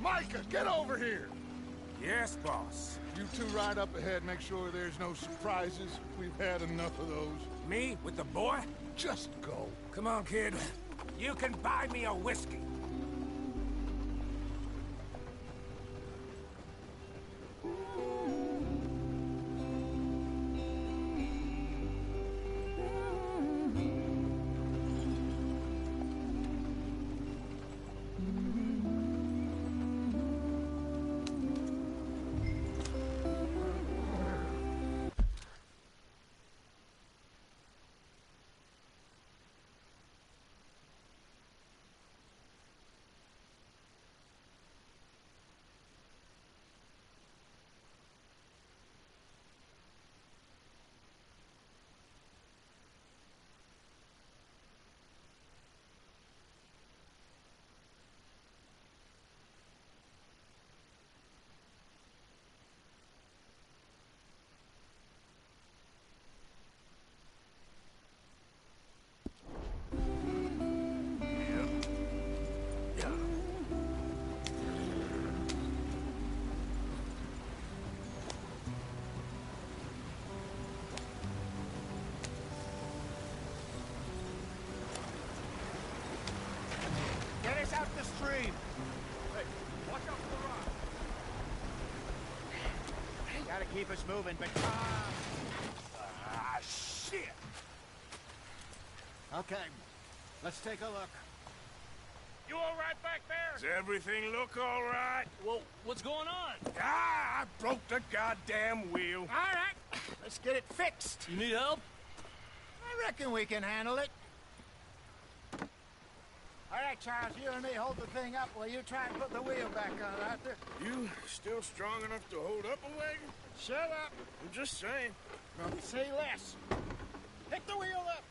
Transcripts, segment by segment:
Micah, get over here! Yes, boss. You two ride up ahead, make sure there's no surprises. We've had enough of those. Me with the boy? Just go. Come on, kid. You can buy me a whiskey. Get us out the stream! Hey, watch out for the rock. Gotta keep us moving, but... Ah, shit! Okay, let's take a look. You all right back there? Does everything look all right? Well, what's going on? Ah, I broke the goddamn wheel. All right, let's get it fixed. You need help? I reckon we can handle it. All right, Charles, you and me hold the thing up while you try and put the wheel back on, Arthur. You still strong enough to hold up a wagon? Shut up. I'm just saying. Say less. Pick the wheel up.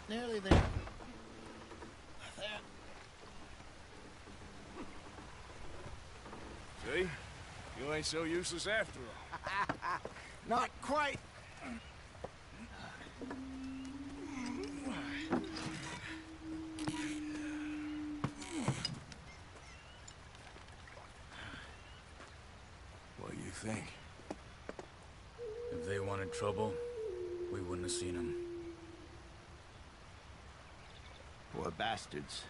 Nearly there. There. See? You ain't so useless after all. Not quite. What do you think? If they wanted trouble, we wouldn't have seen them. Poor bastards.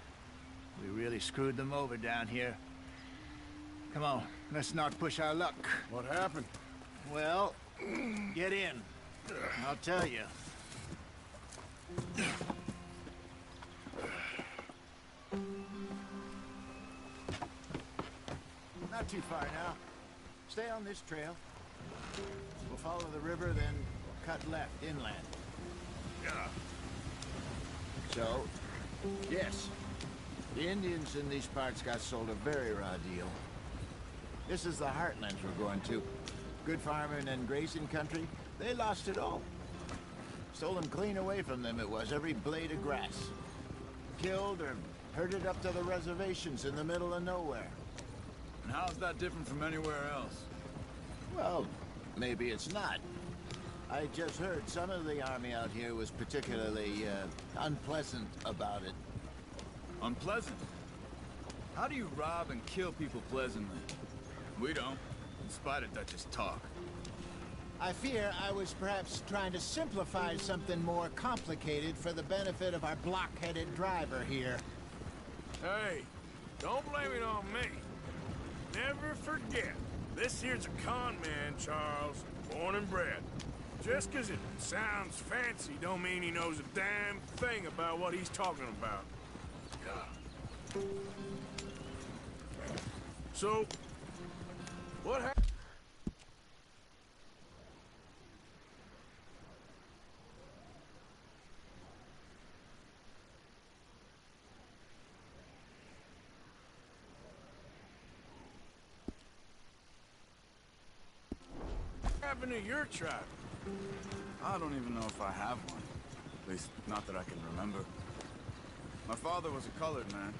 We really screwed them over down here. Come on, let's not push our luck. What happened? Well, get in. I'll tell you. Not too far now. Stay on this trail. We'll follow the river, then cut left inland. Yeah. So, yes, the Indians in these parts got sold a very raw deal. This is the heartlands we're going to. Good farming and grazing country, they lost it all. Stolen clean away from them it was, every blade of grass. Killed or herded up to the reservations in the middle of nowhere. And how's that different from anywhere else? Well, maybe it's not. I just heard some of the army out here was particularly, unpleasant about it. Unpleasant? How do you rob and kill people pleasantly? We don't, in spite of Dutch's talk. I fear I was perhaps trying to simplify something more complicated for the benefit of our block-headed driver here. Hey, don't blame it on me. Never forget, this here's a con man, Charles, born and bred. Just 'cause it sounds fancy don't mean he knows a damn thing about what he's talking about. So, what happened? What happened to your tribe? I don't even know if I have one. At least, not that I can remember. My father was a colored man.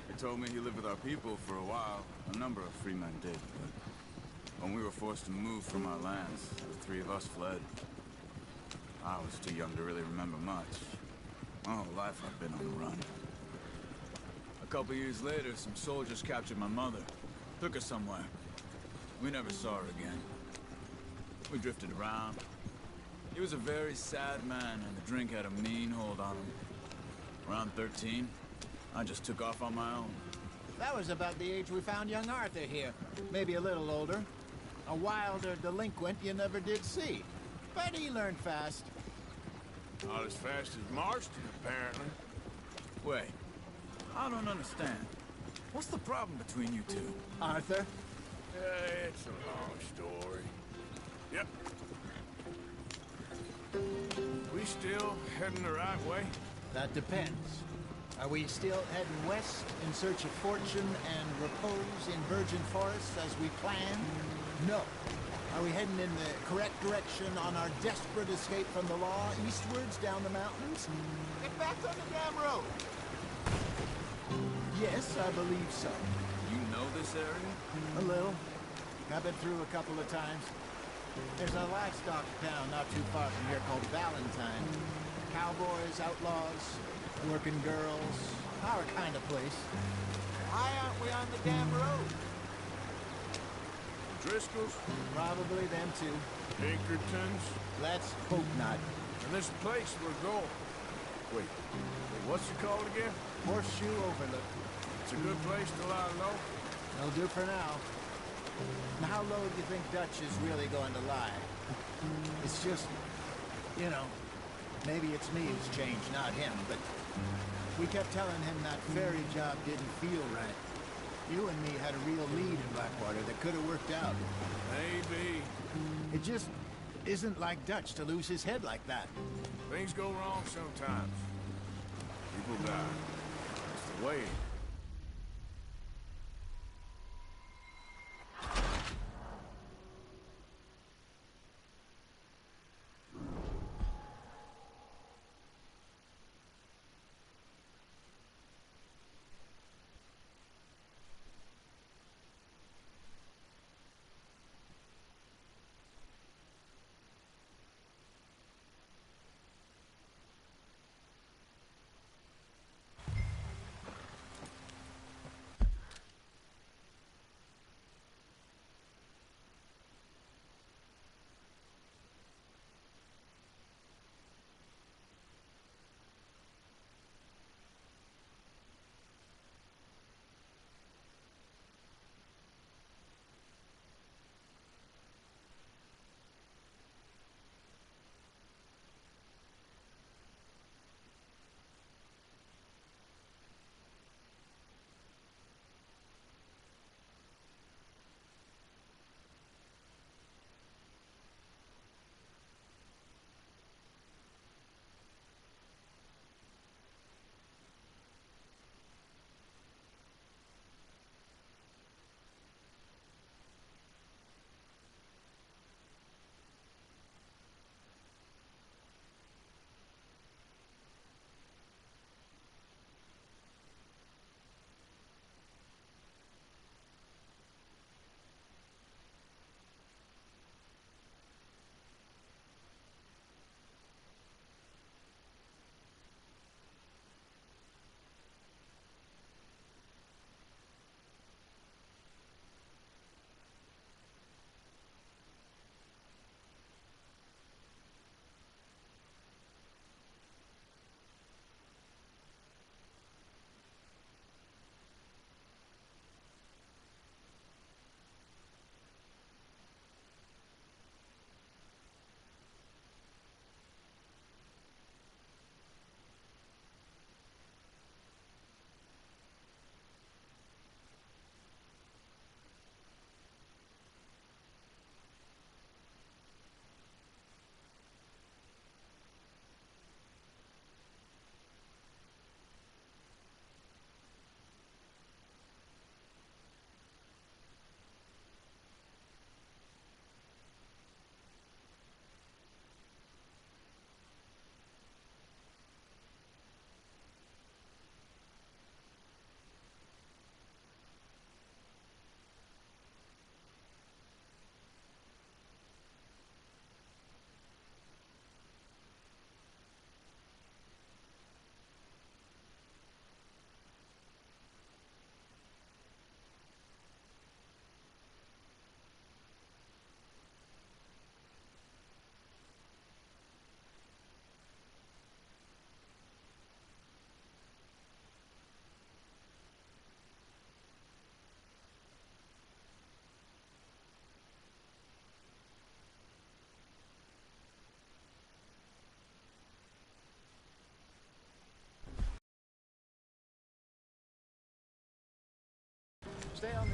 He told me he lived with our people for a while. A number of free men did, but when we were forced to move from our lands, the three of us fled. I was too young to really remember much. My whole life I've been on the run. A couple years later, some soldiers captured my mother. Took her somewhere. We never saw her again. We drifted around. He was a very sad man, and the drink had a mean hold on him. Around 13, I just took off on my own. That was about the age we found young Arthur here. Maybe a little older. A wilder delinquent you never did see. But he learned fast. Not as fast as Marston, apparently. Wait, I don't understand. What's the problem between you two? Arthur? It's a long story. Yep. We still heading the right way? That depends. Are we still heading west in search of fortune and repose in virgin forests as we planned? No. Are we heading in the correct direction on our desperate escape from the law eastwards down the mountains? Get back on the damn road! Yes, I believe so. You know this area? A little. I've been through a couple of times. There's a livestock town not too far from here called Valentine. Cowboys, outlaws, working girls, our kind of place. Why aren't we on the damn road? Driscoll's? Probably them too. Pinkertons? Let's hope not. And this place we're going. Wait, what's it called again? Horseshoe Overlook. It's a good place to lie low. It'll do for now. Now, how low do you think Dutch is really going to lie? It's just, you know, maybe it's me who's changed, not him, but we kept telling him that ferry job didn't feel right. You and me had a real lead in Blackwater that could have worked out. Maybe. It just isn't like Dutch to lose his head like that. Things go wrong sometimes. People die. It's the way.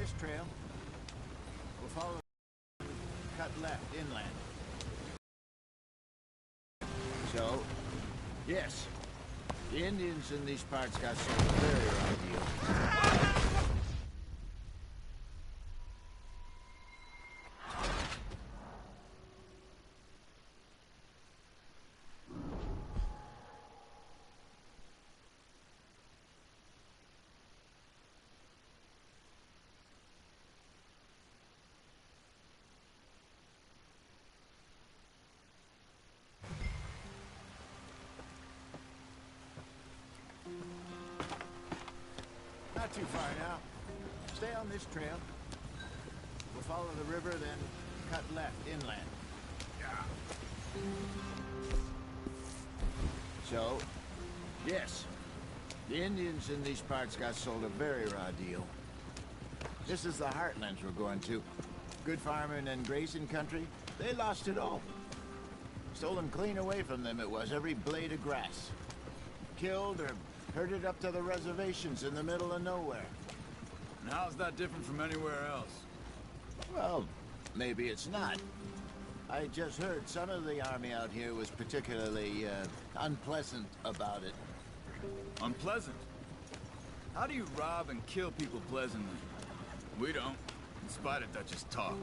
this trail. We'll follow cut left inland. So, yes, the Indians in these parts got some very raw deal. Not too far now. Stay on this trail. We'll follow the river, then cut left inland. So, yes, the Indians in these parts got sold a very raw deal. This is the heartlands we're going to. Good farming and grazing country. They lost it all. Stolen clean away from them it was, every blade of grass. Killed or herded up to the reservations in the middle of nowhere. And how's that different from anywhere else? Well, maybe it's not. I just heard some of the army out here was particularly, unpleasant about it. Unpleasant? How do you rob and kill people pleasantly? We don't, in spite of Dutch's talk.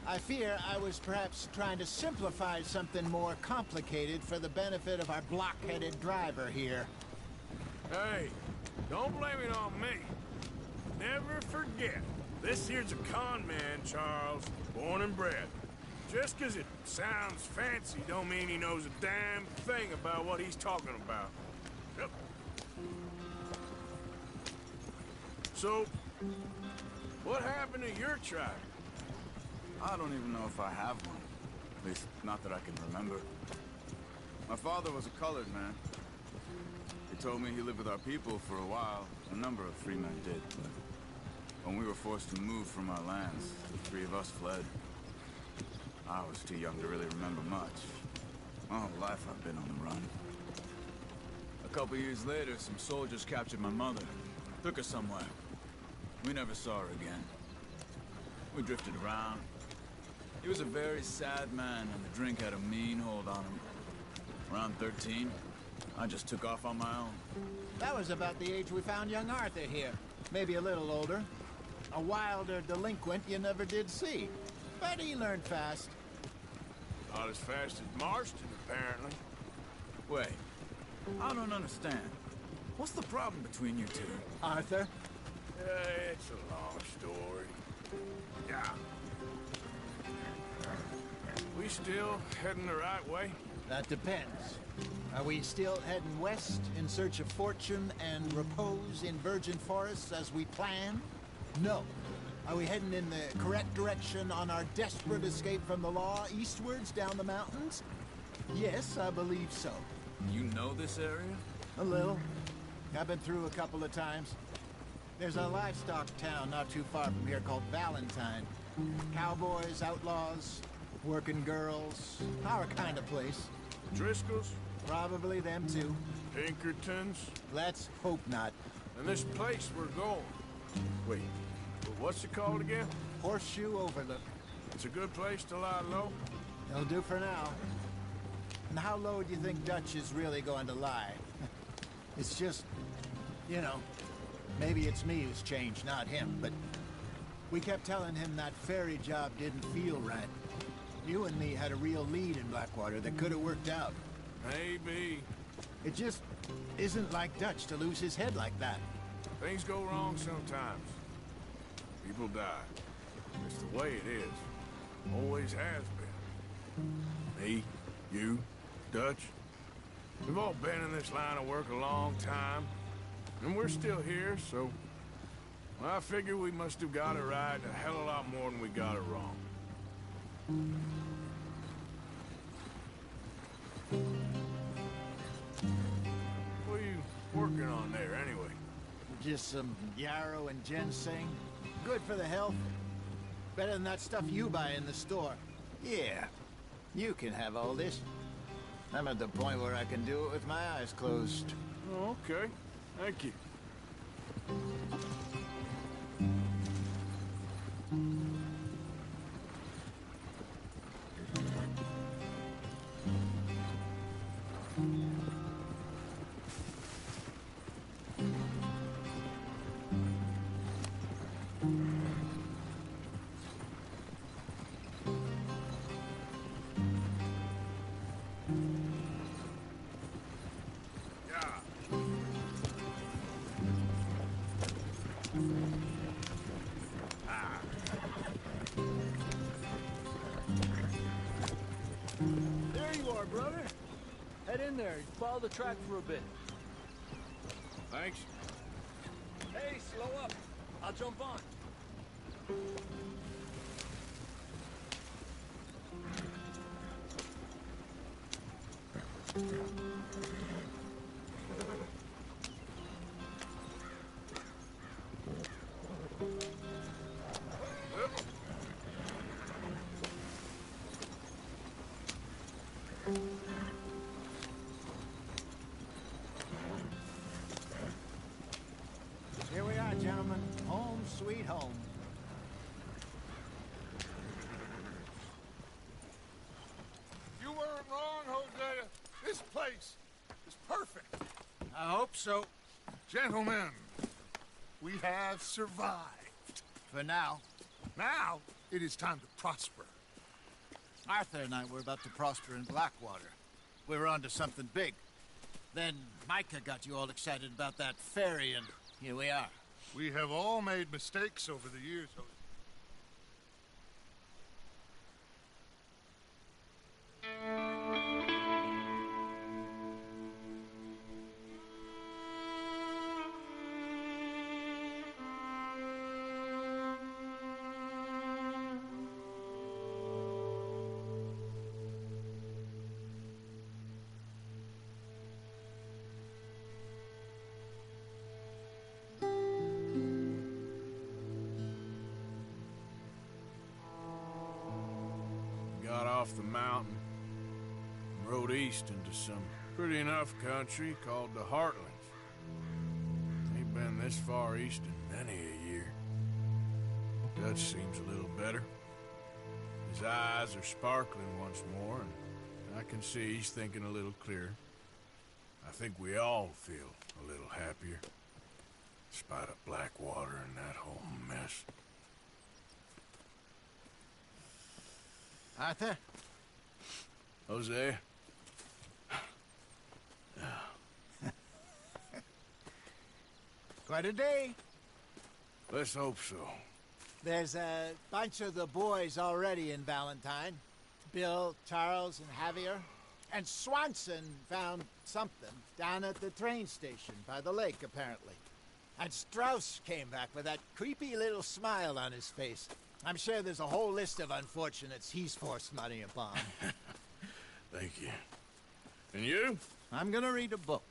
I fear I was perhaps trying to simplify something more complicated for the benefit of our block-headed driver here. Hey, don't blame it on me. Never forget, this here's a con man, Charles, born and bred. Just 'cause it sounds fancy don't mean he knows a damn thing about what he's talking about. Yep. So, what happened to your tribe? I don't even know if I have one. At least, not that I can remember. My father was a colored man. He told me he lived with our people for a while. A number of free men did, but when we were forced to move from our lands, the three of us fled. I was too young to really remember much. My whole life I've been on the run. A couple years later, some soldiers captured my mother. Took her somewhere. We never saw her again. We drifted around. He was a very sad man, and the drink had a mean hold on him. Around 13, I just took off on my own. That was about the age we found young Arthur here. Maybe a little older. A wilder delinquent you never did see. But he learned fast. Not as fast as Marston, apparently. Wait, I don't understand. What's the problem between you two? Arthur? It's a long story. Yeah. We still heading the right way? That depends. Are we still heading west in search of fortune and repose in virgin forests as we planned? No. Are we heading in the correct direction on our desperate escape from the law eastwards down the mountains? Yes, I believe so. You know this area? A little. I've been through a couple of times. There's a livestock town not too far from here called Valentine. Cowboys, outlaws, working girls, our kind of place. Driscoll's? Probably them too. Pinkertons? Let's hope not. And this place we're going. Wait, what's it called again? Horseshoe Overlook. It's a good place to lie low? It'll do for now. And how low do you think Dutch is really going to lie? It's just, you know, maybe it's me who's changed, not him, but we kept telling him that ferry job didn't feel right. You and me had a real lead in Blackwater that could have worked out. Maybe. It just isn't like Dutch to lose his head like that. Things go wrong sometimes. People die. It's the way it is. Always has been. Me, you, Dutch. We've all been in this line of work a long time. And we're still here, so... well, I figure we must have got it right a hell of a lot more than we got it wrong. What are you working on there, anyway? Just some yarrow and ginseng. Good for the health. Better than that stuff you buy in the store. Yeah, you can have all this. I'm at the point where I can do it with my eyes closed. Oh, okay. Thank you. brother. Head in there. Follow the track for a bit. Thanks. Hey, slow up. I'll jump on. Here we are, gentlemen. Home sweet home. You weren't wrong, Hosea. This place is perfect. I hope so. Gentlemen, we have survived. For now. Now, it is time to prosper. Arthur and I were about to prosper in Blackwater. We were onto something big. Then Micah got you all excited about that ferry, and here we are. We have all made mistakes over the years, Hosea. Got off the mountain and rode east into some pretty enough country called the Heartlands. Ain't been this far east in many a year. Dutch seems a little better. His eyes are sparkling once more, and I can see he's thinking a little clearer. I think we all feel a little happier, in spite of Blackwater and that whole mess. Arthur? Hosea? Quite a day. Let's hope so. There's a bunch of the boys already in Valentine. Bill, Charles, and Javier. And Swanson found something down at the train station by the lake, apparently. And Strauss came back with that creepy little smile on his face. I'm sure there's a whole list of unfortunates he's forced money upon. Thank you. And you? I'm gonna read a book.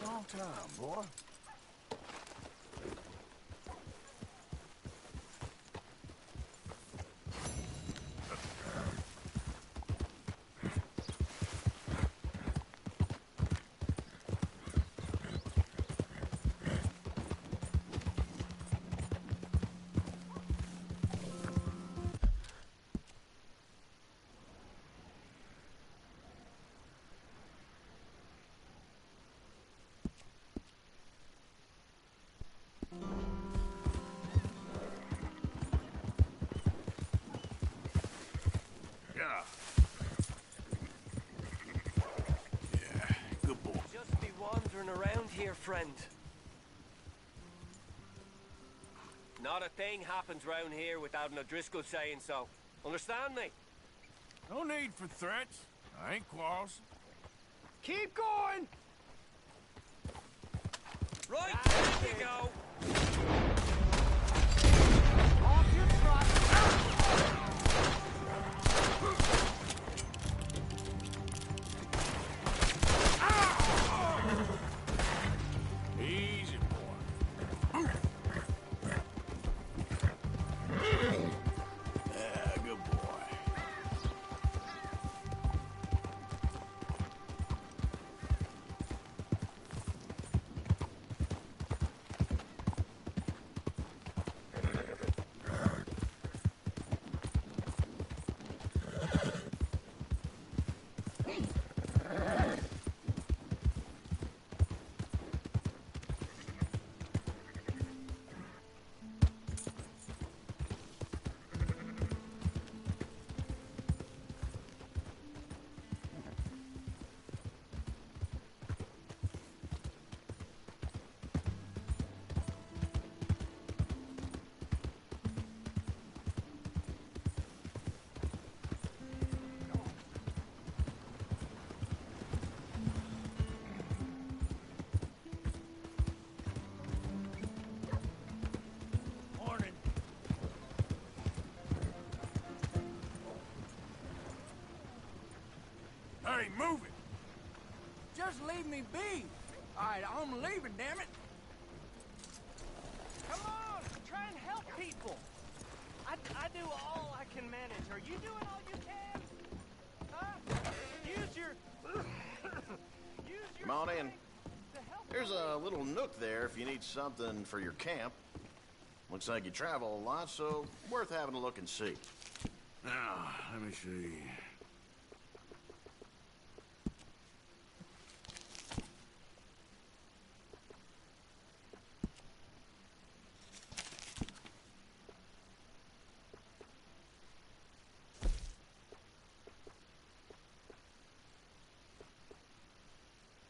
Long time, boy. around here, friend. Not a thing happens round here without an O'Driscoll saying so. Understand me? No need for threats. I ain't quarrelsome. Keep going! Right, there you go! Off your trot! Easy, boy. Yeah, good boy. Morning. Hey, move it! Just leave me be. All right, I'm leaving, damn it. Come on, try and help people. I do all I can manage. Are you doing all you can? Huh? Use your... use your... Come on in. strength to help There's a little nook there if you need something for your camp. Looks like you travel a lot, so worth having a look and see. Now, let me see.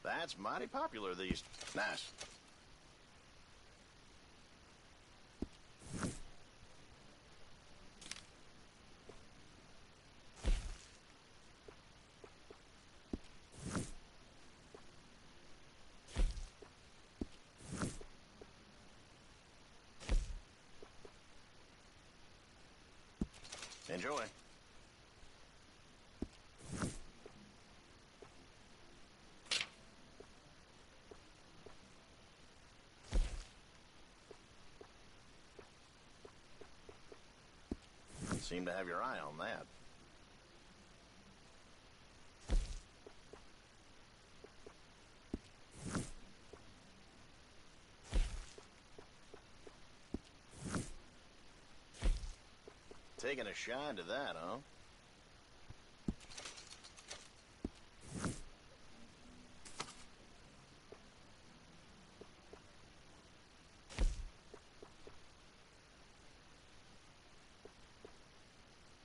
That's mighty popular these... Nice. Enjoy. Seem to have your eye on that. Taking a shine to that, huh?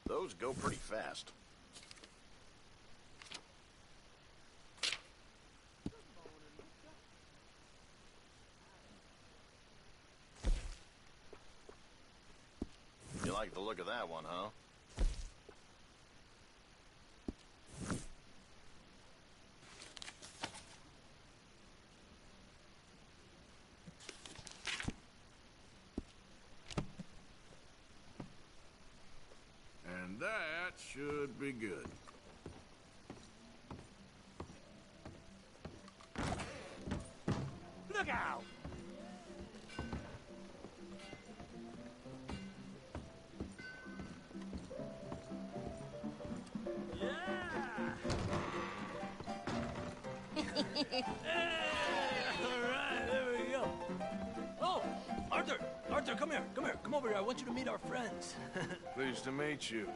Those go pretty fast. You like the look of that one, huh? And that should be good. Look out! Alright, there we go. Oh, Arthur! Arthur, come here, come here. Come over here. I want you to meet our friends. Pleased to meet you.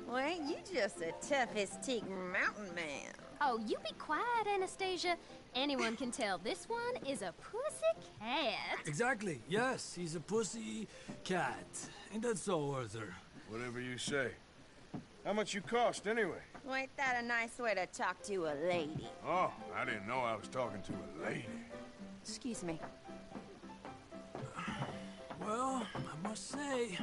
Well, ain't you just the toughest teak mountain man? Oh, you be quiet, Anastasia. Anyone can tell this one is a pussy cat. Exactly. Yes, he's a pussy cat. Ain't that so, Arthur? Whatever you say. How much you cost, anyway? Well, ain't that a nice way to talk to a lady? Oh, I didn't know I was talking to a lady. Excuse me. Well, I must say,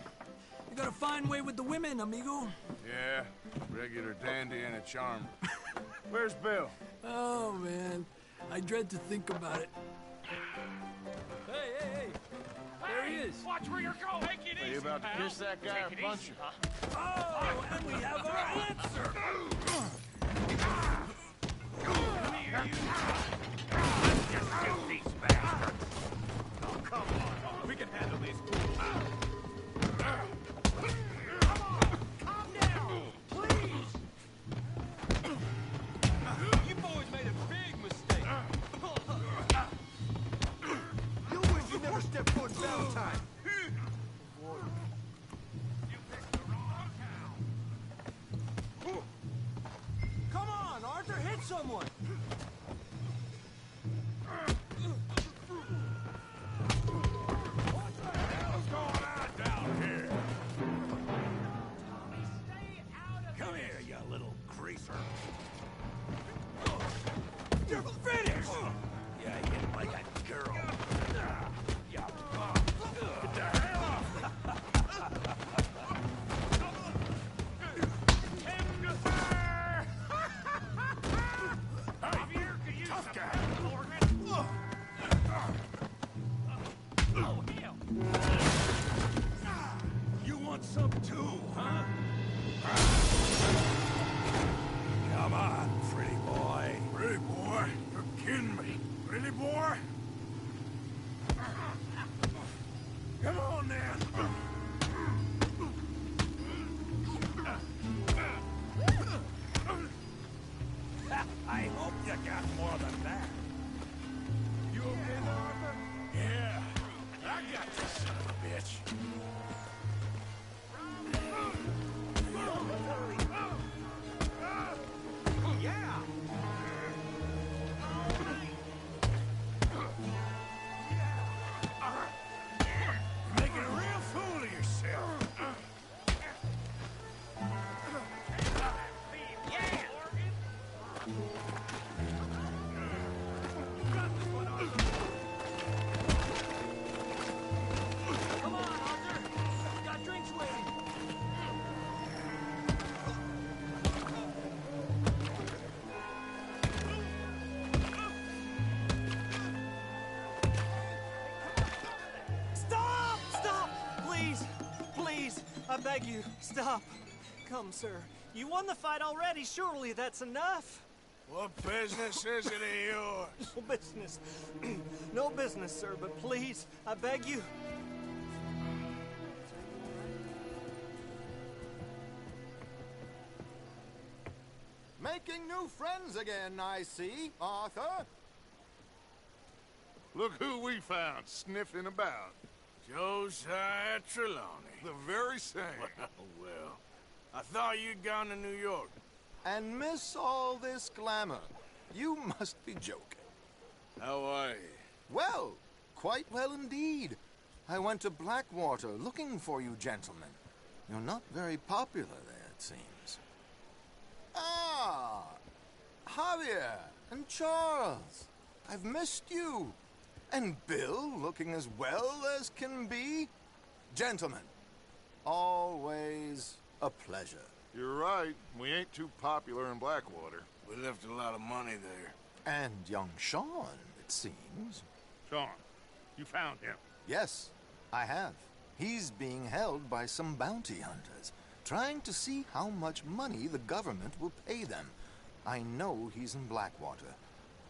you got a fine way with the women, amigo. Yeah, regular dandy and a charmer. Where's Bill? Oh, man. I dread to think about it. Hey! There he is. Watch where you're going. Take it easy, Are you about to pal. kiss that guy Take or it punch easy, him? huh? Oh, and we have our answer. Come here, you. Just shoot these bastards. Oh, come on. We can handle these fools. Calm down, please. You boys made a big mistake. You wish you never stepped foot in Valentine. Come on, Arthur, hit someone. What's going on down here? Come here, you little creeper. You're finished. Yeah, you hit like a girl. Yeah. Get the hell off! Javier could use some help, Morgan. Oh, hell. You want some too, huh? Come on, pretty boy. Pretty boy? You're kidding me. Pretty boy? Come on, then. I hope you got more than that. You okay there, Arthur? Yeah. I got this son of a bitch. Yeah. You're making a real fool of yourself. Come on, Arthur. We got drinks waiting. Stop! Stop! Please! Please! I beg you, stop. Come, sir. You won the fight already. Surely that's enough. What business is it of yours? No business. No business, sir, but please, I beg you. Making new friends again, I see, Arthur. Look who we found sniffing about. Josiah Trelawney. The very same. Well, I thought you'd gone to New York. And miss all this glamour. You must be joking. How are you? Well, quite well indeed. I went to Blackwater looking for you gentlemen. You're not very popular there, it seems. Ah! Javier and Charles. I've missed you. And Bill looking as well as can be. Gentlemen, always a pleasure. You're right. We ain't too popular in Blackwater. We left a lot of money there. And young Sean, it seems. Sean, you found him. Yes, I have. He's being held by some bounty hunters, trying to see how much money the government will pay them. I know he's in Blackwater,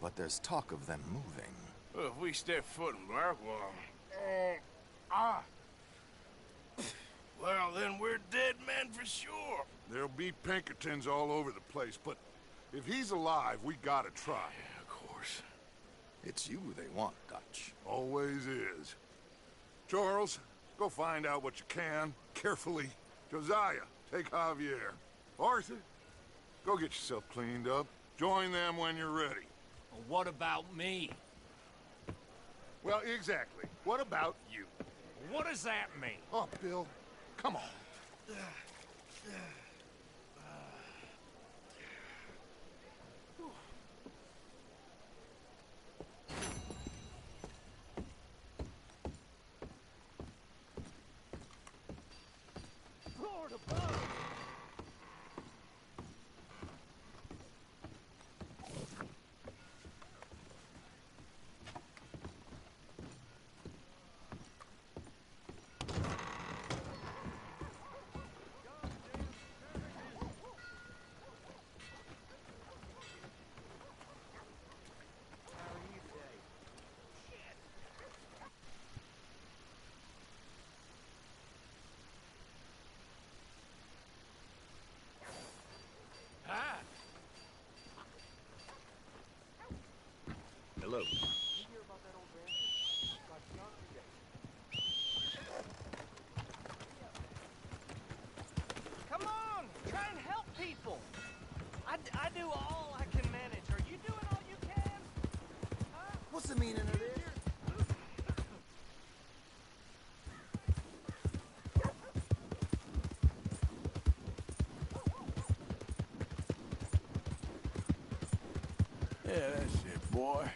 but there's talk of them moving. Well, if we step foot in Blackwater... Well, then we're dead men for sure. There'll be Pinkertons all over the place, but if he's alive, we gotta try. Yeah, of course. It's you they want, Dutch. Always is. Charles, go find out what you can, carefully. Josiah, take Javier. Arthur, go get yourself cleaned up. Join them when you're ready. Well, what about me? Well, exactly. What about you? What does that mean? Oh, Bill, come on. Hello. Come on, try and help people. I do all I can manage. Are you doing all you can? Huh? What's the meaning of this? Yeah, that's it, boy.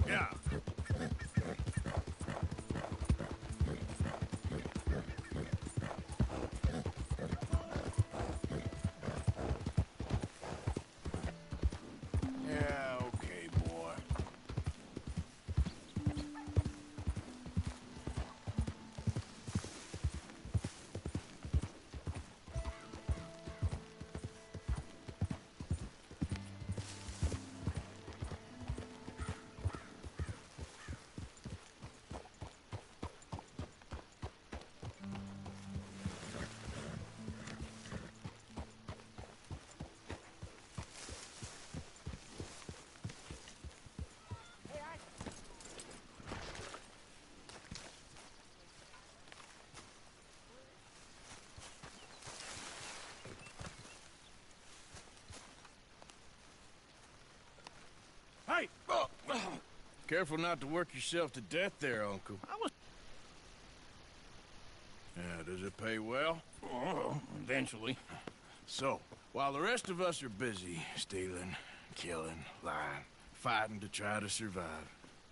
Yeah. Yeah, okay, boy. Hey! Careful not to work yourself to death there, Uncle. Yeah, does it pay well? Oh, eventually. So, while the rest of us are busy stealing, killing, lying, fighting to try to survive,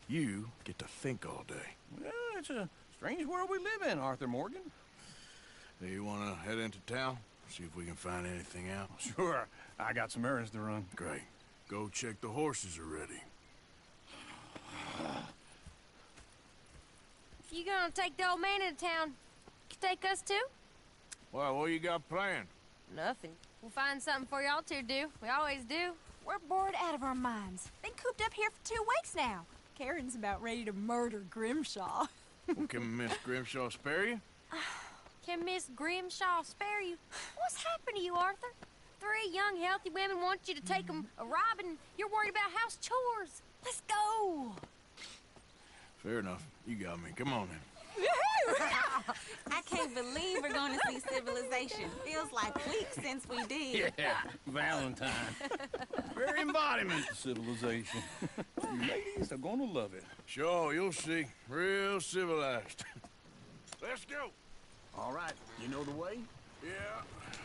you get to think all day. Well, it's a strange world we live in, Arthur Morgan. Hey, you want to head into town? See if we can find anything out? Sure, I got some errands to run. Great. Go check the horses are ready. If you gonna take the old man into town, you can take us too? Well, what you got planned? Nothing. We'll find something for y'all to do. We always do. We're bored out of our minds. Been cooped up here for 2 weeks now. Karen's about ready to murder Grimshaw. Well, can Miss Grimshaw spare you? Can Miss Grimshaw spare you? What's happened to you, Arthur? 3 young, healthy women want you to take them a robbing. You're worried about house chores. Let's go. Fair enough. You got me. Come on then. I can't believe we're going to see civilization. Feels like weeks since we did. Yeah, Valentine. Very embodiment of civilization. You ladies are gonna love it. Sure, you'll see. Real civilized. Let's go. All right, you know the way? Yeah,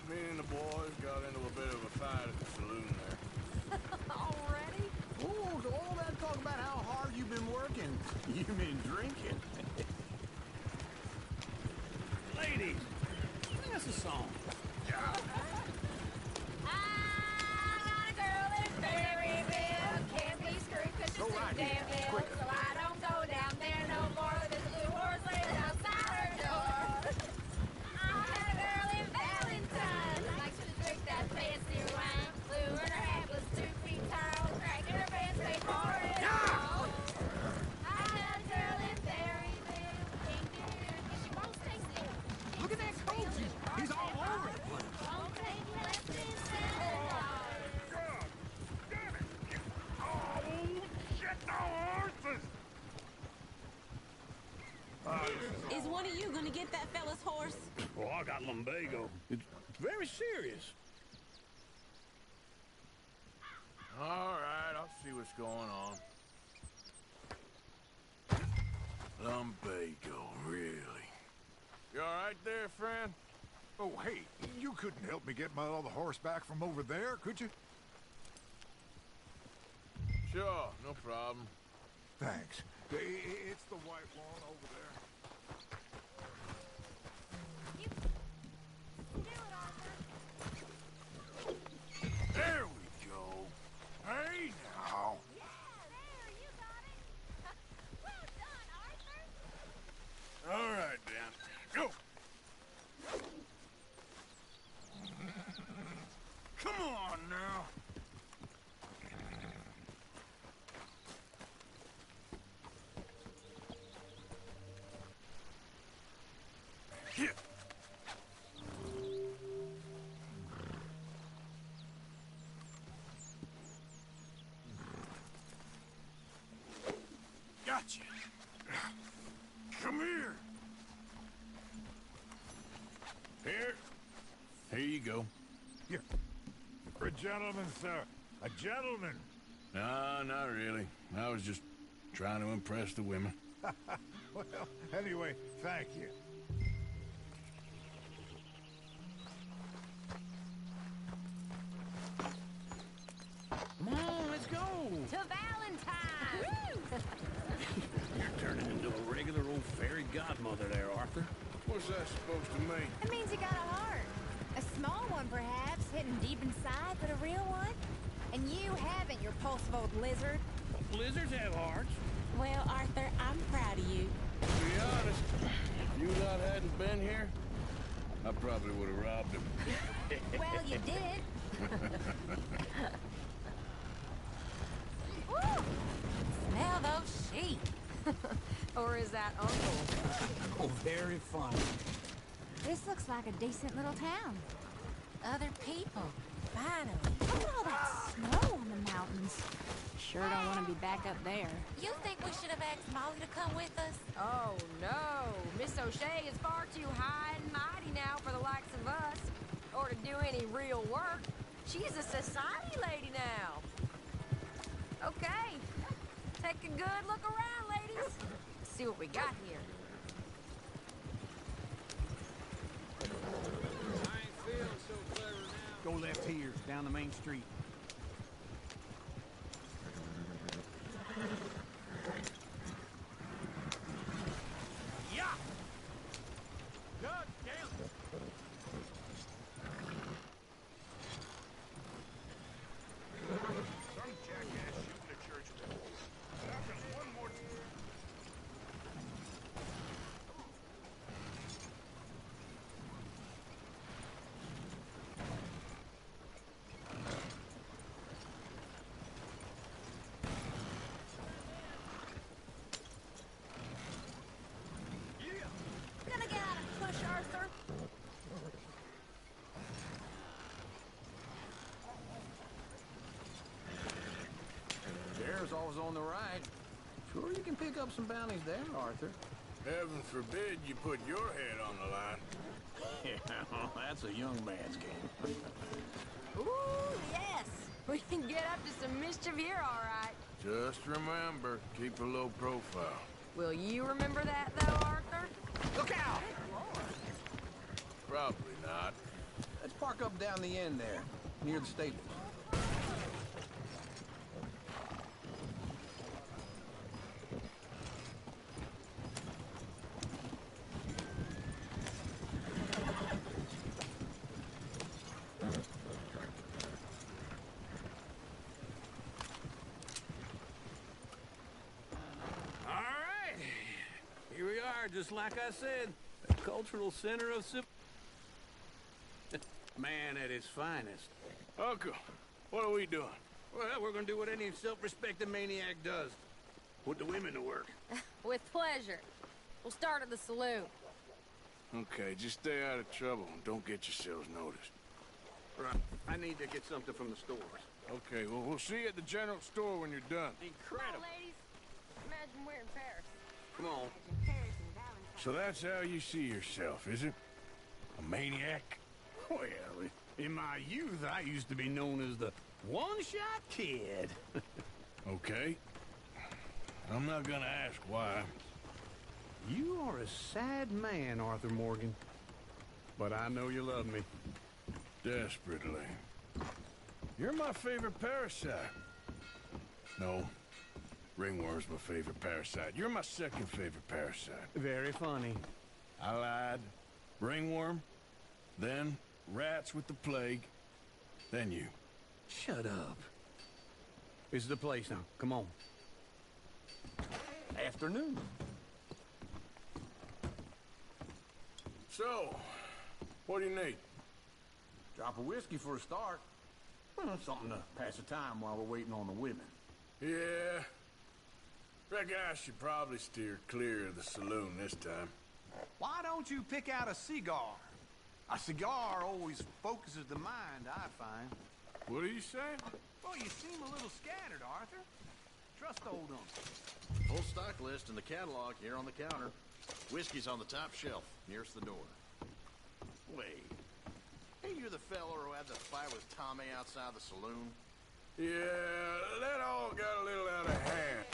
me and the boys got into a bit of a fight at the saloon there. Already? Ooh, so all that talk about how hard you've been working, you've been drinking. Ladies, sing us a song. I got a girl in Berryville. Can't be screwed 'cause she's too damn ill. So I don't go lumbago. It's very serious. All right, I'll see what's going on. Lumbago, really? You all right there, friend? Oh, hey, you couldn't help me get my other horse back from over there, could you? Sure, no problem. Thanks. It's the white one over there. You do it, Arthur. There we go. Hey, now. Yeah, there, you got it. Well done, Arthur. All right, then. Go. Come on, now. Here. Gotcha. Come here. Here you go. You're a gentleman, sir. A gentleman. No, not really. I was just trying to impress the women. Well, anyway, thank you. Come on, let's go. To Valentine. You're turning into a regular old fairy godmother there, Arthur. What's that supposed to mean? It means you got a heart. A small one, perhaps, hidden deep inside, but a real one. And you haven't, you repulsive old lizard. Lizards have hearts. Well, Arthur, I'm proud of you. To be honest, if you lot hadn't been here, I probably would have robbed him. Well, you did. Woo! Smell those sheep. Or is that Uncle? Oh, very funny. This looks like a decent little town. Other people. Finally. Look at all that snow on the mountains. Sure don't want to be back up there. You think we should have asked Molly to come with us? Oh, no. Miss O'Shea is far too high and mighty now for the likes of us. Or to do any real work. She's a society lady now. Okay. Take a good look around, ladies. See what we got here. I ain't feeling so clever now. Go left here, down the main street. Yeah! God damn! Some jackass shooting a church bell. Happens one more time. Gonna get out and push, Arthur. Bear's always on the right. Sure you can pick up some bounties there, Arthur. Heaven forbid you put your head on the line. Yeah, that's a young man's game. Ooh, yes. We can get up to some mischief here, all right. Just remember, keep a low profile. Will you remember that, though, Arthur? Look out! Probably not. Let's park up down the end there, near the stables. All right. Here we are, just like I said. The cultural center of man at his finest. Uncle, what are we doing? Well, we're gonna do what any self-respecting maniac does. Put the women to work. With pleasure. We'll start at the saloon. Okay, just stay out of trouble and don't get yourselves noticed. Right. I need to get something from the stores. Okay, well, we'll see you at the general store when you're done. Come Incredible. on, ladies. Imagine we're in Paris. Come on. Imagine Paris and Valentine. So that's how you see yourself, is it? A maniac? Well, in my youth, I used to be known as the one-shot kid. Okay. I'm not gonna ask why. You are a sad man, Arthur Morgan. But I know you love me. Desperately. You're my favorite parasite. No. Ringworm's my favorite parasite. You're my second favorite parasite. Very funny. I lied. Ringworm. Then rats with the plague. Then you. Shut up. This is the place now. Come on. Afternoon. So, what do you need? Drop of whiskey for a start. Well, something to pass the time while we're waiting on the women. Yeah. Reckon I should probably steer clear of the saloon this time. Why don't you pick out a cigar? A cigar always focuses the mind, I find. What are you saying? Well, you seem a little scattered, Arthur. Trust old uncle. Full stock list in the catalog here on the counter. Whiskey's on the top shelf, nearest the door. Wait. Ain't you the feller who had the fight with Tommy outside the saloon? Yeah, that all got a little out of hand.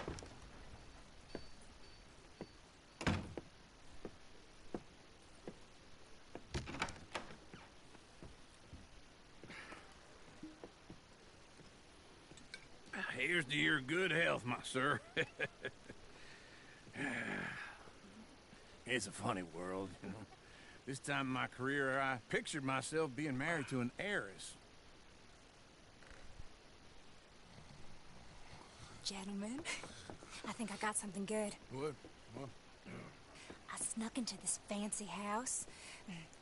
Here's to your good health, my sir. It's a funny world, you know. This time in my career, I pictured myself being married to an heiress. Gentlemen, I think I got something good. What? I snuck into this fancy house.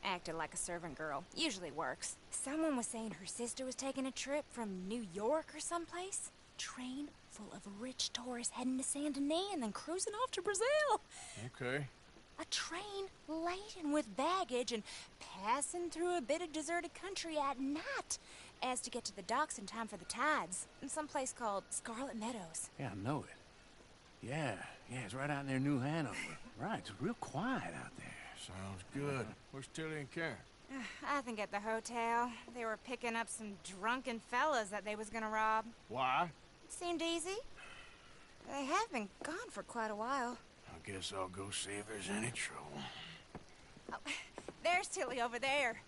Acted like a servant girl. Usually works. Someone was saying her sister was taking a trip from New York or someplace. Train full of rich tourists heading to Saint Denis and then cruising off to Brazil. Okay. A train laden with baggage and passing through a bit of deserted country at night as to get to the docks in time for the tides in some place called Scarlet Meadows. Yeah, I know it. Yeah, it's right out near New Hanover. Right, it's real quiet out there. Sounds good. Where's Tilly and Karen? I think at the hotel. They were picking up some drunken fellas that they was gonna rob. Why? Seemed easy. They have been gone for quite a while. I guess I'll go see if there's any trouble. Oh, there's Tilly over there.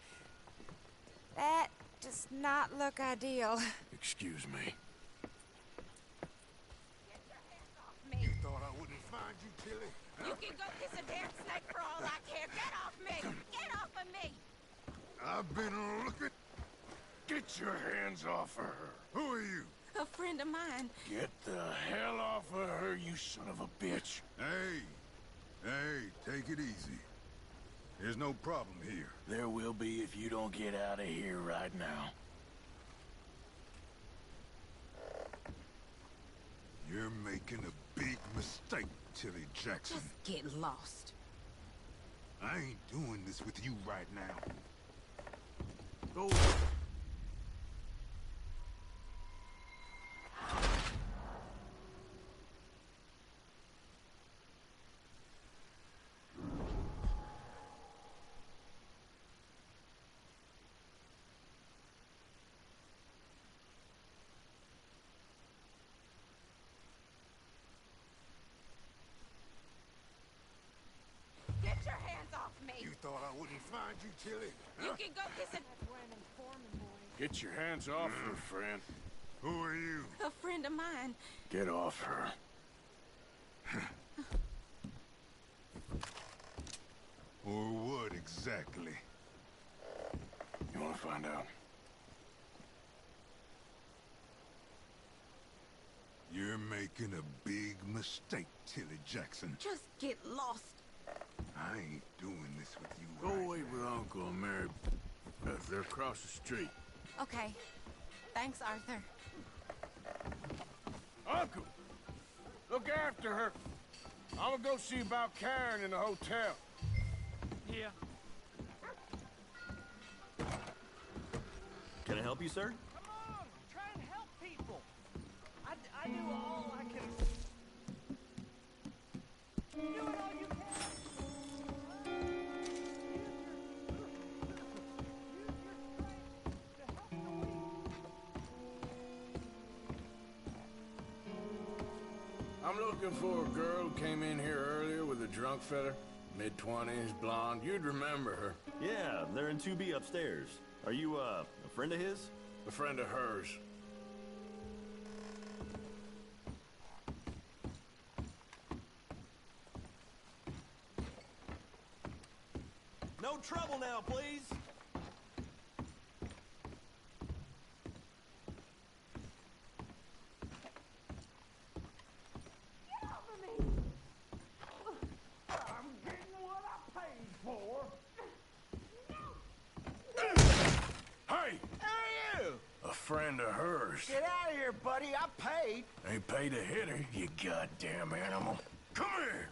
That does not look ideal. Excuse me. Get your hands off me. You thought I wouldn't find you, Tilly? You can go kiss a damn snake for all I care. Get off me! Get off of me! I've been looking. Get your hands off of her. Who are you? A friend of mine. Get the hell off of her, you son of a bitch. Hey, take it easy. There's no problem here. There will be if you don't get out of here right now. You're making a big mistake, Tilly Jackson. Just get lost. I ain't doing this with you right now. Go. Get your hands off me! You thought I wouldn't find you, Tilly? You can go kiss a... Get your hands off her, friend. Who are you? A friend of mine. Get off her. Or what exactly? You want to find out? You're making a big mistake, Tilly Jackson. Just get lost. I ain't doing this with you Go right wait with Uncle and Mary. They're across the street. Okay. Thanks, Arthur. Uncle! Look after her. I'm gonna go see about Karen in the hotel. Yeah. Can I help you, sir? Come on, try and help people. I do all I can. Doing all you can. I'm looking for a girl who came in here earlier with a drunk fella. Mid-20s, blonde. You'd remember her. Yeah, they're in 2B upstairs. Are you, a friend of his? A friend of hers. No trouble now, please. Friend of hers. Get out of here, buddy. I paid. Ain't paid to hit her, you goddamn animal. Come here!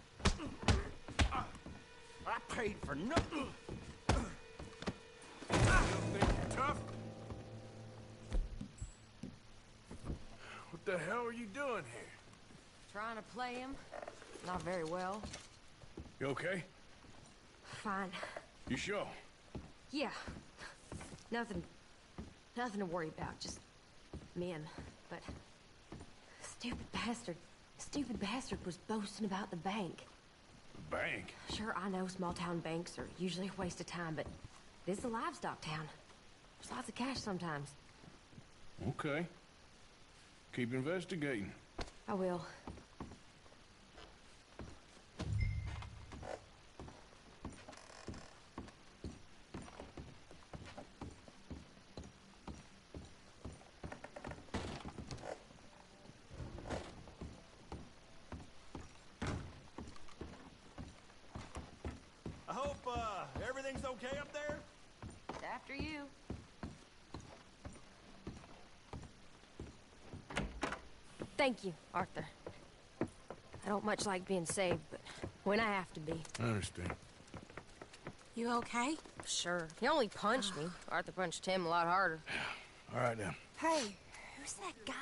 I paid for nothing. You think you're tough? What the hell are you doing here? Trying to play him. Not very well. You okay? Fine. You sure? Yeah. Nothing to worry about. Just men. But stupid bastard was boasting about the bank. The bank? Sure, I know small town banks are usually a waste of time, but this is a livestock town. There's lots of cash sometimes. Okay. Keep investigating. I will. I hope, everything's okay up there? It's after you. Thank you, Arthur. I don't much like being saved, but when I have to be. I understand. You okay? Sure. He only punched me. Arthur punched him a lot harder. All right, then. Hey, who's that guy?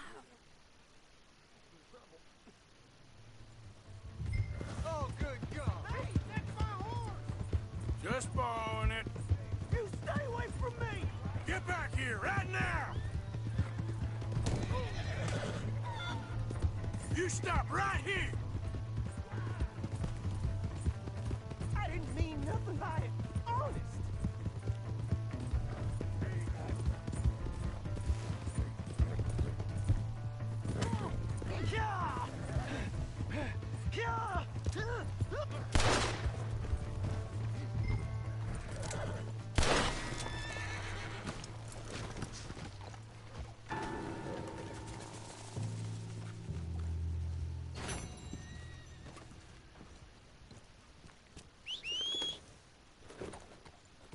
Oh, good God. Hey, that's my horse. Just borrowing it. You stay away from me. Get back here, right now! You stop right here! I didn't mean nothing by it. Honest. Yeah! Yeah!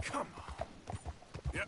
Come on. Yep.